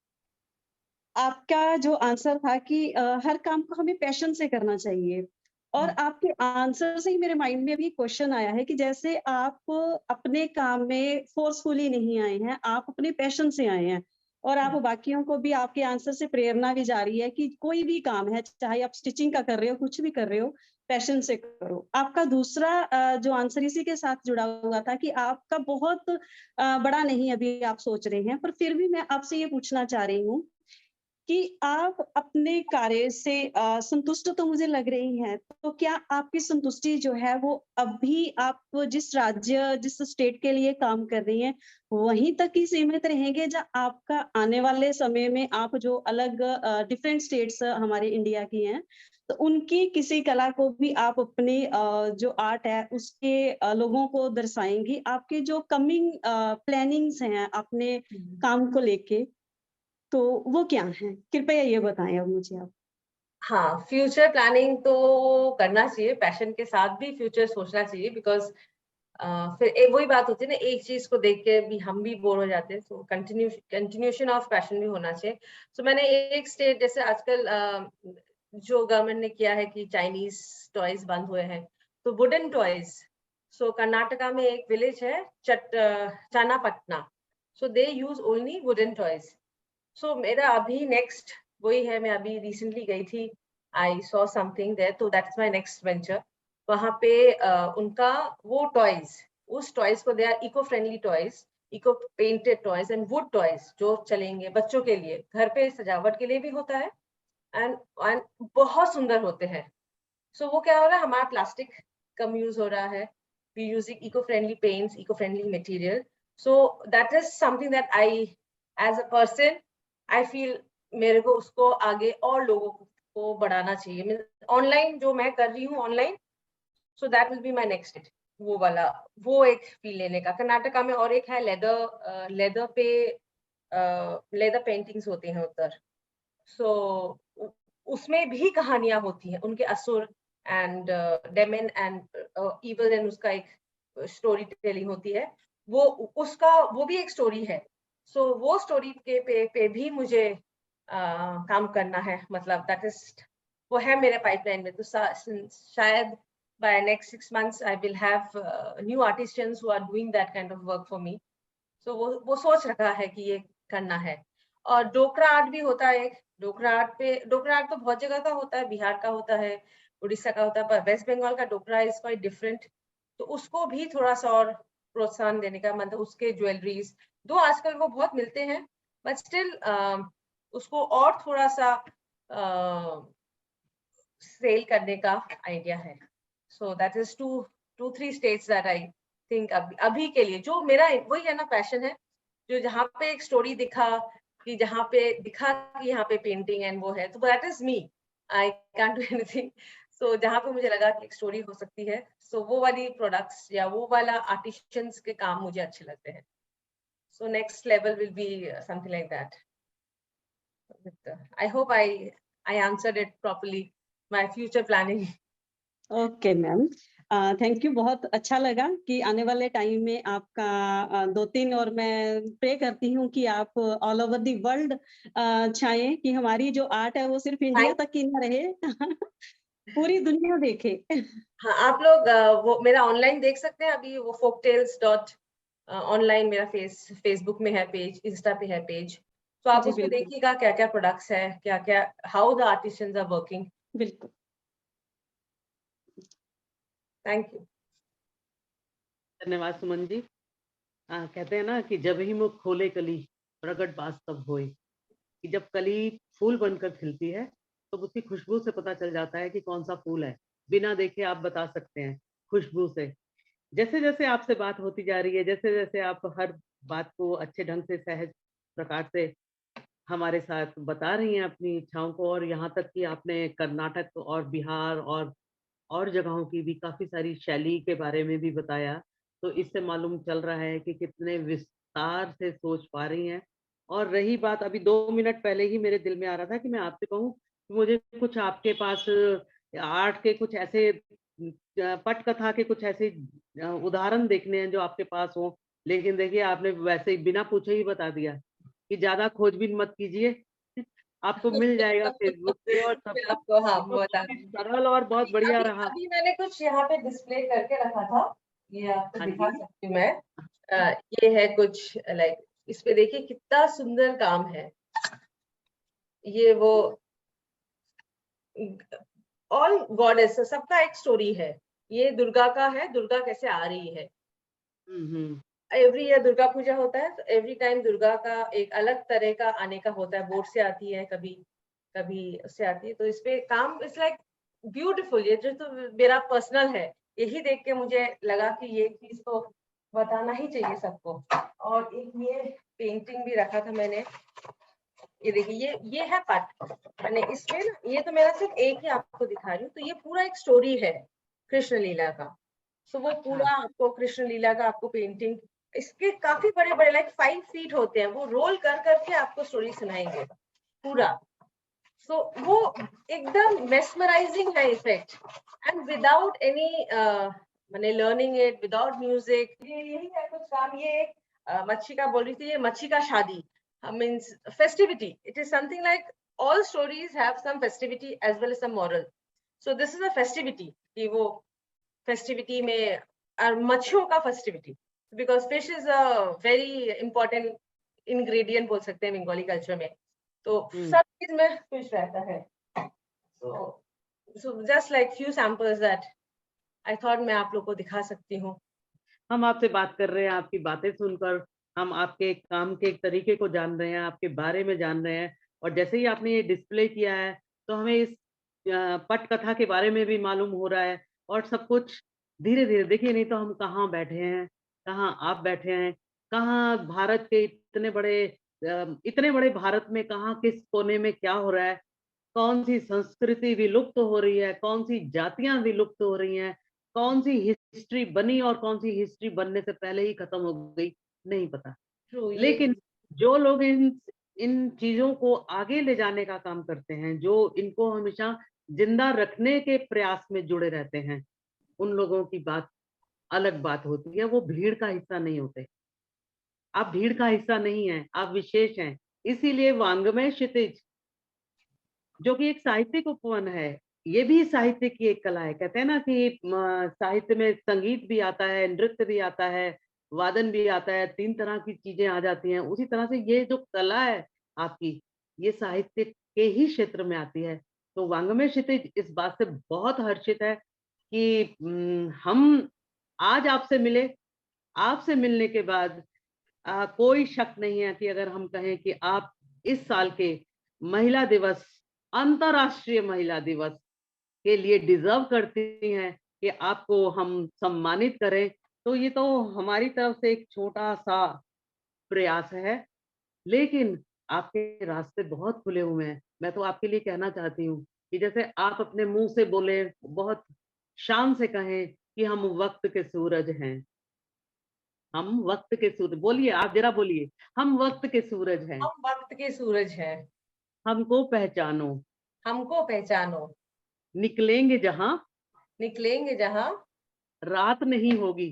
आपका जो आंसर था कि हर काम को हमें पैशन से करना चाहिए, और आपके आंसर से ही मेरे माइंड में अभी क्वेश्चन आया है कि जैसे आप अपने काम में फोर्सफुली नहीं आए हैं, आप अपने पैशन से आए हैं, और आप बाकियों को भी आपके आंसर से प्रेरणा भी जा रही है कि कोई भी काम है, चाहे आप स्टिचिंग का कर रहे हो, कुछ भी कर रहे हो, पैशन से करो। आपका दूसरा जो आंसर इसी के साथ जुड़ा हुआ था कि आपका बहुत बड़ा नहीं अभी आप सोच रहे हैं, पर फिर भी मैं आपसे ये पूछना चाह रही हूँ कि आप अपने कार्य से संतुष्ट तो मुझे लग रही हैं, तो क्या आपकी संतुष्टि जो है वो अभी आप जिस राज्य, जिस स्टेट के लिए काम कर रही हैं, वहीं तक ही सीमित रहेंगे, या आपका आने वाले समय में आप जो अलग डिफरेंट स्टेट्स हमारे इंडिया की हैं, तो उनकी किसी कला को भी आप अपने जो आर्ट है उसके लोगों को दर्शाएंगी? आपके जो कमिंग प्लानिंग्स हैं अपने काम को लेके, तो वो क्या है? कृपया ये बताएं अब मुझे आप। हाँ, फ्यूचर प्लानिंग तो करना चाहिए, पैशन के साथ भी फ्यूचर सोचना चाहिए, बिकॉज फिर वही बात होती है ना, एक चीज को देख के भी हम भी बोर हो जाते हैं, तो कंटिन्यूशन ऑफ पैशन भी होना चाहिए। सो मैंने एक स्टेट, जैसे आजकल जो गवर्नमेंट ने किया है कि चाइनीज टॉयज बंद हुए हैं, तो वुडन टॉयज, सो कर्नाटका में एक विलेज है चानापटना, सो दे यूज ओनली वुडन टॉयज। सो मेरा अभी नेक्स्ट वही है, मैं अभी रिसेंटली गई थी, आई सॉ समथिंग देयर, तो दैट्स माय नेक्स्ट वेंचर। वहां पे उनका वो टॉयज, उस टॉयज को, they are eco friendly toys, eco painted toys and wood toys, जो चलेंगे बच्चों के लिए, घर पे सजावट के लिए भी होता है, एंड बहुत सुंदर होते हैं। सो वो क्या हो रहा है, हमारा प्लास्टिक कम यूज हो रहा है, we using eco friendly paints, eco friendly material. So that is something that I as a person I feel मेरे को उसको आगे और लोगों को बढ़ाना चाहिए। ऑनलाइन जो मैं कर रही हूँ online, so that will be my next, वो वाला, वो एक फील लेने का। कर्नाटका में और एक है लेदर पे लेदर पेंटिंग्स होती हैं उधर, सो उसमें भी कहानियां होती हैं, उनके असुर and demon and evil, and उसका एक स्टोरी टेलिंग होती है, वो उसका वो भी एक स्टोरी है। सो वो स्टोरी के पे भी मुझे काम करना है, मतलब दैट इज, वो है मेरे पाइपलाइन में। तो शायद by next 6 months I will have new artisans who are doing that kind of work for me. So वो सोच रखा है कि ये करना है। और डोकरा आर्ट भी होता है, डोकरा आर्ट तो बहुत जगह का होता है, बिहार का होता है, उड़ीसा का होता है, पर वेस्ट बंगाल का डोकरा इज क्वाइट डिफरेंट। तो उसको भी थोड़ा सा और प्रोत्साहन देने का, मतलब उसके ज्वेलरीज, दो आजकल वो बहुत मिलते हैं, बट स्टिल उसको और थोड़ा सा सेल करने का आइडिया है। So that is two three states that I think अभी के लिए, जो मेरा वही है ना, पैशन है, जो जहाँ पे एक स्टोरी दिखा कि जहाँ पे दिखा कि यहाँ पे पेंटिंग एंड वो है, तो that is me, I can't do anything. So जहाँ पे मुझे लगा कि एक स्टोरी हो सकती है, सो वो वाली प्रोडक्ट्स या वो वाला आर्टिशियंस के काम मुझे अच्छे लगते हैं। So next level will be something like that. I hope I answered it properly, my future planning. Okay ma'am, thank you. बहुत अच्छा लगा कि आने वाले टाइम में आपका 2-3, और मैं प्रे करती हूँ कि आप ऑल ओवर दी वर्ल्ड छाएं, कि हमारी जो आर्ट है वो सिर्फ इंडिया तक ही ना रहे पूरी दुनिया देखे। हाँ, आप लोग वो मेरा ऑनलाइन देख सकते हैं अभी, वो folktales डॉट ऑनलाइन मेरा फेसबुक में है पेज, इंस्टा पे है पेज, तो आप जी उसमें बिल्कुल देखिएगा क्या क्या प्रोडक्ट्स है, क्या क्या, how the artisans are working. बिल्कुल। Thank you. धन्यवाद सुमन जी। कहते हैं ना कि जब ही मुख खोले कली प्रगट बात तब होए, कि जब कली फूल बनकर खिलती है तो उसकी खुशबू से पता चल जाता है कि कौन सा फूल है। बिना देखे आप बता सकते हैं खुशबू से। जैसे जैसे आपसे बात होती जा रही है, जैसे जैसे आप हर बात को अच्छे ढंग से, सहज प्रकार से हमारे साथ बता रही हैं अपनी इच्छाओं को, और यहाँ तक कि आपने कर्नाटक और बिहार और जगहों की भी काफी सारी शैली के बारे में भी बताया, तो इससे मालूम चल रहा है कि कितने विस्तार से सोच पा रही हैं और रही बात, अभी 2 मिनट पहले ही मेरे दिल में आ रहा था कि मैं आपसे कहूँ कि मुझे कुछ आपके पास आर्ट के कुछ ऐसे पट कथा के कुछ ऐसे उदाहरण देखने हैं जो आपके पास हो, लेकिन देखिए आपने वैसे ही बिना पूछे ही बता दिया कि ज्यादा खोजबीन मत कीजिए, आपको मिल जाएगा फेसबुक पे और सब मैं कुछ। आपको हाँ तो बता काफी दूंगी। सरल और बहुत बढ़िया अभी रहा। अभी मैंने कुछ यहाँ पे डिस्प्ले करके रखा था, ये आपको हाँ दिखा जी। सकती हूँ मैं। ये है कुछ लाइक, इस पे देखिए कितना सुंदर काम है। ये वो ऑल गॉडेस, सबका एक स्टोरी है। ये दुर्गा का है, दुर्गा कैसे आ रही है। हम्म। एवरी ईयर दुर्गा पूजा होता है, तो एवरी टाइम दुर्गा का एक अलग तरह का आने का होता है। बोट से आती है, कभी कभी उससे आती है। तो इस पे काम इट्स लाइक ब्यूटीफुल। ये जो तो मेरा पर्सनल है, यही देख के मुझे लगा कि ये चीज तो बताना ही चाहिए सबको। और एक ये पेंटिंग भी रखा था मैंने, ये देखिए ये है पट। मैंने इसमें ना, ये तो मेरा सिर्फ एक ही आपको दिखा रही हूँ, तो ये पूरा एक स्टोरी है कृष्ण लीला का। सो वो पूरा आपको कृष्ण लीला का आपको पेंटिंग, इसके काफी बड़े बड़े लाइक 5 फीट होते हैं, वो रोल कर करके आपको स्टोरी सुनाएंगे पूरा। सो वो एकदम मेस्मराइजिंग है इफेक्ट, एंड विदाउट एनी मैंने लर्निंग इट, विदाउट म्यूजिक। यही है कुछ काम। ये एक मच्छी का बोल रही थी, ये मच्छी का शादी means festivity. It is something like all stories have some festivity as well as some moral. So this is a festivity कि वो festivity में मच्छियों का festivity, because fish is a very important ingredient बोल सकते हैं बंगाली कल्चर में। तो सब चीज में fish रहता है। So just like few samples that I thought मैं आप लोग को दिखा सकती हूँ। हम आपसे बात कर रहे हैं, आपकी बातें सुनकर हम आपके काम के एक तरीके को जान रहे हैं, आपके बारे में जान रहे हैं। और जैसे ही आपने ये डिस्प्ले किया है तो हमें इस पट कथा के बारे में भी मालूम हो रहा है। और सब कुछ धीरे धीरे, देखिए नहीं तो हम कहाँ बैठे हैं, कहाँ आप बैठे हैं, कहाँ भारत के इतने बड़े भारत में कहाँ किस कोने में क्या हो रहा है, कौन सी संस्कृति विलुप्त हो रही है, कौन सी जातियां विलुप्त हो रही हैं, कौन सी हिस्ट्री बनी और कौन सी हिस्ट्री बनने से पहले ही खत्म हो गई, नहीं पता। लेकिन जो लोग इन इन चीजों को आगे ले जाने का काम करते हैं, जो इनको हमेशा जिंदा रखने के प्रयास में जुड़े रहते हैं, उन लोगों की बात अलग बात होती है। वो भीड़ का हिस्सा नहीं होते। आप भीड़ का हिस्सा नहीं है, आप विशेष हैं। इसीलिए वांग्मय क्षितिज, जो कि एक साहित्यिक उपवन है, ये भी साहित्य की एक कला है। कहते हैं ना कि साहित्य में संगीत भी आता है, नृत्य भी आता है, वादन भी आता है, 3 तरह की चीजें आ जाती हैं। उसी तरह से ये जो कला है आपकी, ये साहित्य के ही क्षेत्र में आती है। तो वांग्मय क्षितिज इस बात से बहुत हर्षित है कि हम आज आपसे मिले। आपसे मिलने के बाद कोई शक नहीं है कि अगर हम कहें कि आप इस साल के महिला दिवस, अंतर्राष्ट्रीय महिला दिवस के लिए डिजर्व करती हैं कि आपको हम सम्मानित करें, तो ये तो हमारी तरफ से एक छोटा सा प्रयास है। लेकिन आपके रास्ते बहुत खुले हुए हैं। मैं तो आपके लिए कहना चाहती हूँ कि जैसे आप अपने मुंह से बोले, बहुत शान से कहें कि हम वक्त के सूरज हैं। हम वक्त के सूरज, बोलिए, आप जरा बोलिए, हम वक्त के सूरज हैं। हम वक्त के सूरज हैं, हमको पहचानो, हमको पहचानो, निकलेंगे जहां निकलेंगे जहां रात नहीं होगी।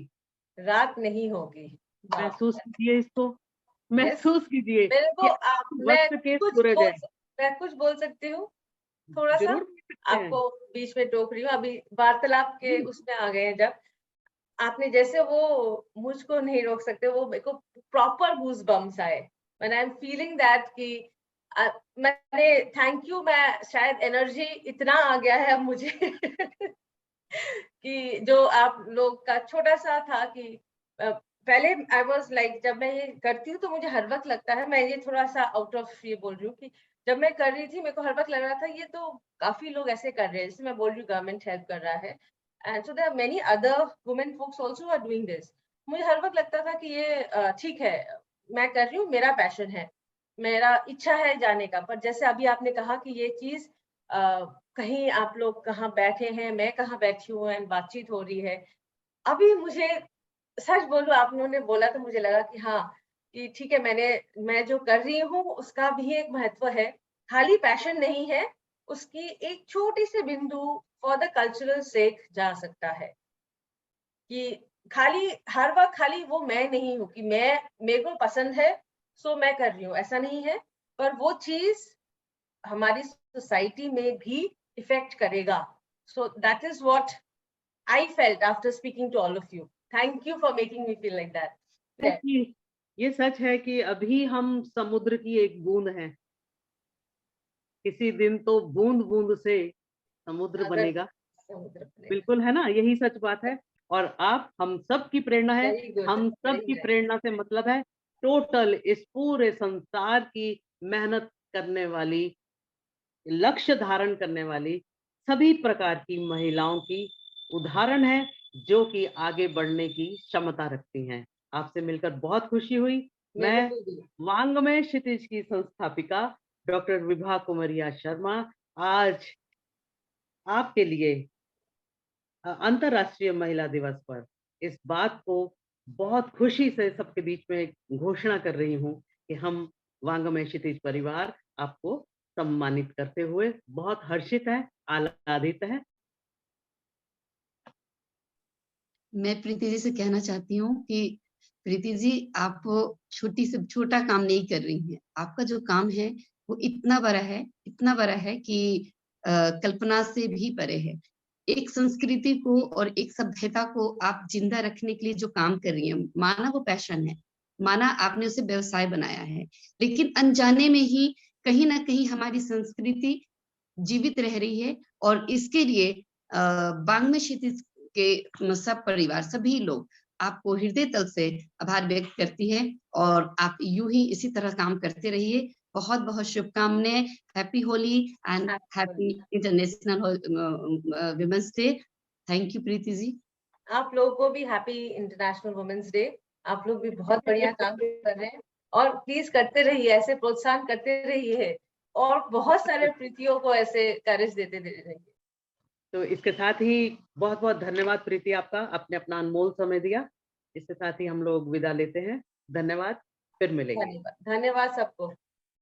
रात नहीं होगी। महसूस कीजिए इसको, यस, महसूस कीजिए मेरे कि को आप मैं वक्त के कुछ सूरज बोल हैं। मैं कुछ बोल सकती हूँ थोड़ा सा। जरूर बोल सकते हैं। आपको बीच में टोक रही हूँ, अभी वार्तालाप के उसमें आ गए हैं। जब आपने जैसे वो, मुझको नहीं रोक सकते, वो मेरे को प्रॉपर गूज बम्स आए when I am feeling that कि मैंने थैंक यू, मैं शायद एनर्जी इतना आ गया है अब मुझे कि जो आप लोग का छोटा सा था कि पहले आई वाज लाइक, जब मैं ये करती हूँ तो मुझे हर वक्त लगता है, मैं ये थोड़ा सा आउट ऑफ ये बोल रही हूँ कि जब मैं कर रही थी मेरे को हर वक्त लग रहा था ये तो काफी लोग ऐसे कर रहे हैं, जैसे मैं बोल रही हूँ गवर्नमेंट हेल्प कर रहा है, and so there are many other women folks also are doing this. मुझे हर वक्त लगता था कि ये ठीक है, मैं कर रही हूँ, मेरा पैशन है, मेरा इच्छा है जाने का। पर जैसे अभी आपने कहा कि ये चीज कहीं आप लोग कहाँ बैठे हैं, मैं कहाँ बैठी हूँ, एंड बातचीत हो रही है। अभी मुझे सच बोलूं, आप लोगों ने बोला तो मुझे लगा कि हाँ, कि ठीक है, मैं जो कर रही हूँ उसका भी एक महत्व है, खाली पैशन नहीं है, उसकी एक छोटी सी बिंदु फॉर द कल्चरल सेक जा सकता है, कि खाली हर वक्त खाली वो मैं नहीं हूँ कि मेरे को पसंद है सो मैं कर रही हूँ, ऐसा नहीं है, पर वो चीज हमारी सोसाइटी में भी इफेक्ट करेगा. So that is what I felt after speaking to all of you. Thank you for making me feel like that. ये सच है कि अभी हम समुद्र की एक बूंद हैं, किसी दिन तो बूंद बूंद से समुद्र बनेगा. बिल्कुल, है ना, यही सच बात है. और आप हम सब की प्रेरणा है. हम सब की प्रेरणा से मतलब है टोटल इस पूरे संसार की मेहनत करने वाली, लक्ष्य धारण करने वाली सभी प्रकार की महिलाओं की उदाहरण है, जो कि आगे बढ़ने की क्षमता रखती हैं. आपसे मिलकर बहुत खुशी हुई. मैं वांग्मय क्षितिज की संस्थापिका डॉक्टर विभा कुमरिया शर्मा आज आपके लिए अंतर्राष्ट्रीय महिला दिवस पर इस बात को बहुत खुशी से सबके बीच में घोषणा कर रही हूँ कि हम वांग्मय क्षितिज परिवार आपको सम्मानित करते हुए बहुत हर्षित है, आह्लादित है. मैं प्रीति जी से कहना चाहती हूँ कि प्रीति जी, आप छोटी से छोटा काम नहीं कर रही हैं. आपका जो काम है वो इतना बड़ा है कि कल्पना से भी परे है. एक संस्कृति को और एक सभ्यता को आप जिंदा रखने के लिए जो काम कर रही हैं, माना वो पैशन है, माना आपने उसे व्यवसाय बनाया है, लेकिन अनजाने में ही कहीं ना कहीं हमारी संस्कृति जीवित रह रही है. और इसके लिए वांग्मय क्षितिज के सब परिवार, सभी लोग आपको हृदय तल से आभार व्यक्त करती है. और आप यूं ही इसी तरह काम करते रहिए. बहुत बहुत शुभकामनाएं. Happy Holi and happy international women's day. Thank you Preeti ji. आप लोगों को भी हैप्पी इंटरनेशनल वुमेन्स डे. आप लोग भी बहुत बढ़िया काम कर रहे हैं और प्लीज करते रहिए, ऐसे प्रोत्साहन करते रहिए और बहुत सारे प्रीतियों को ऐसे करेज देते रहिए. तो इसके साथ ही बहुत बहुत धन्यवाद प्रीति, आपका अपने अपना अनमोल समय दिया. इसके साथ ही हम लोग विदा लेते हैं. धन्यवाद, फिर मिलेंगे. धन्यवाद सबको.